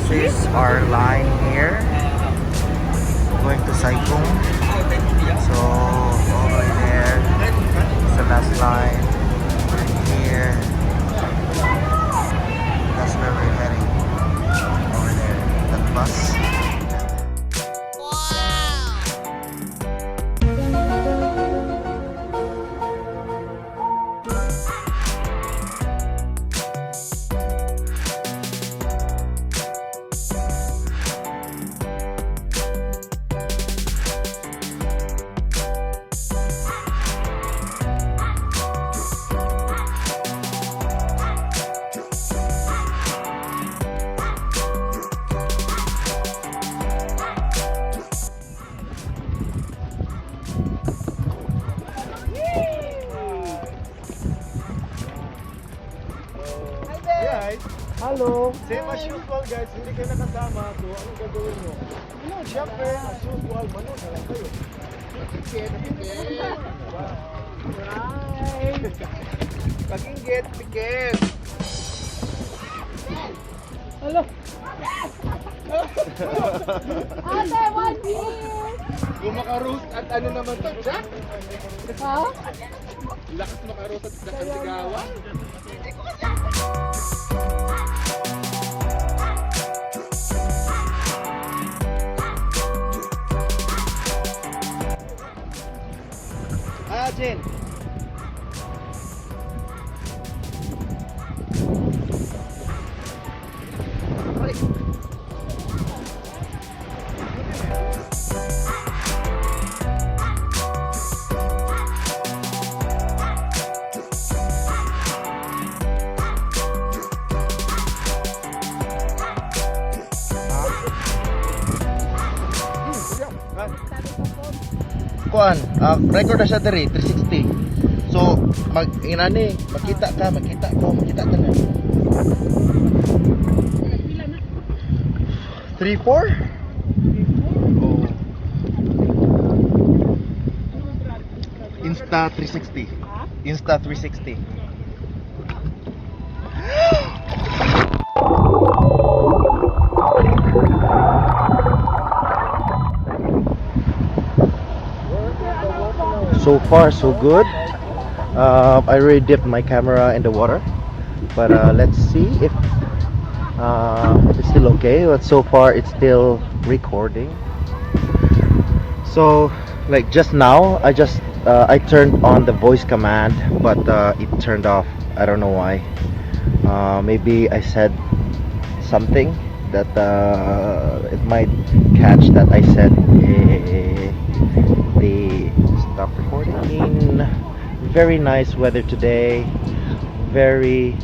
This is our line here, going to Saigon. So all the way there is the last line. We're here. That's where we're heading. Over there, that bus. Hello! Same as usual guys, hindi kayo nakasama. So, anong gagawin nyo? Siyempre, as usual, manood na lang kayo. Ticket! Right! Pag-inggit, ticket! Hello! Ate, 1 year! Kung makaroast at ano naman to, Jack? Ha? Lakas makaroast at sigawan. Jen. Kuan, record na siya diri 360. So, inani, makita ka na. Pila na? 3-4? Oh. Insta360. Insta360. So far so good. I already dipped my camera in the water, but let's see if it's still okay. But so far it's still recording. So like just now I turned on the voice command, but it turned off. I don't know why. Maybe I said something that it might catch that I said the stop recording. I mean, very nice weather today. Very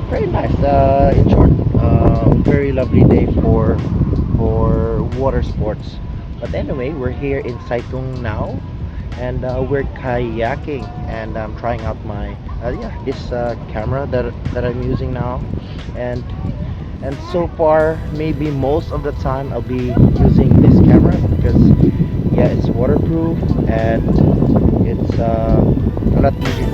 nice. In short, very lovely day for water sports. But anyway, we're here in Saitung now, and we're kayaking, and I'm trying out my this camera that I'm using now, and so far maybe most of the time I'll be using this camera because yeah, it's waterproof and it's a lot easier.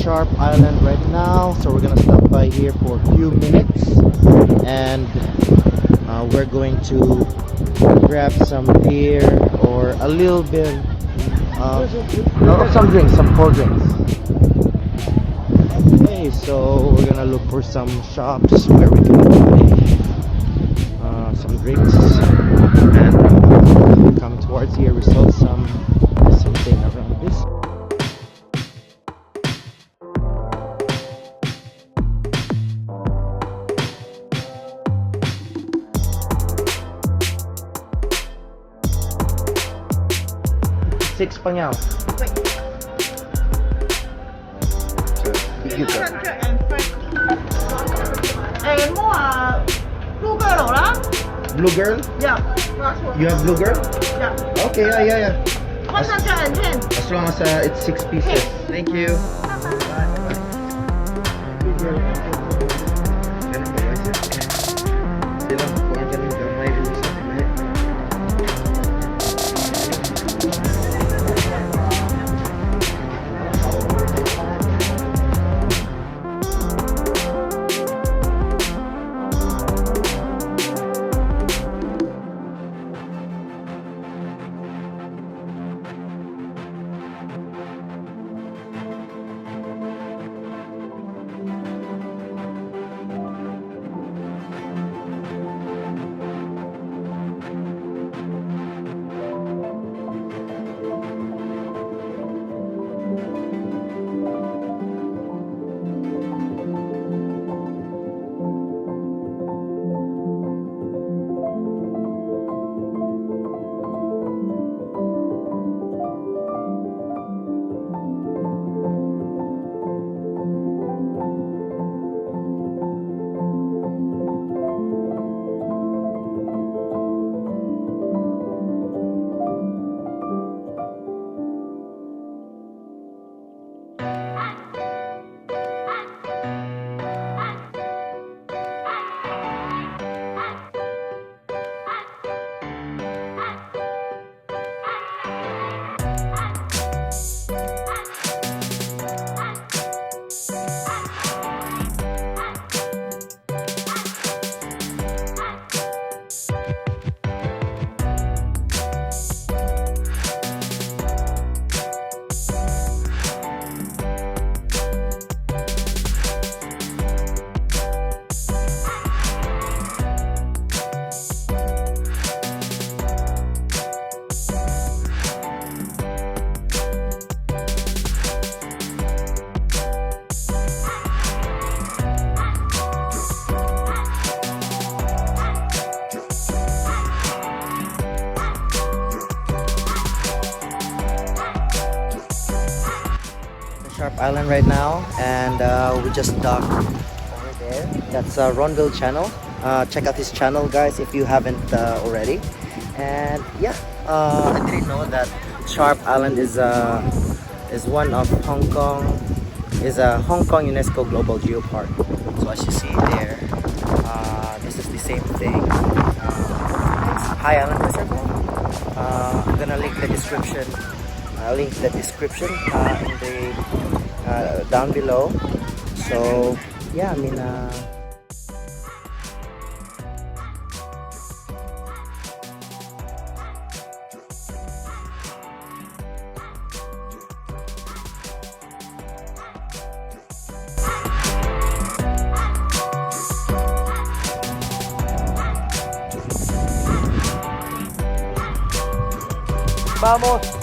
Sharp Island right now, so we're gonna stop by here for a few minutes, and we're going to grab some beer or a little bit no, some drinks, some cold drinks. Okay, so we're gonna look for some shops where we can buy some drinks, and come towards here. We saw something around this. Six panyaw. Blue girl? Yeah, You have blue girl? yeah. Okay, yeah. What's that and 10? As long as it's 6 pieces. Thank you. Sharp Island right now, and we just docked over there. That's Ronville channel. Check out his channel, guys, if you haven't already. And yeah, I didn't know that Sharp Island is one of Hong Kong, is a Hong Kong UNESCO Global Geopark. So as you see there, this is the same thing. It's High Island Reservoir. I'm gonna link the description. I'll link the description in the down below. So yeah, I mean vamos.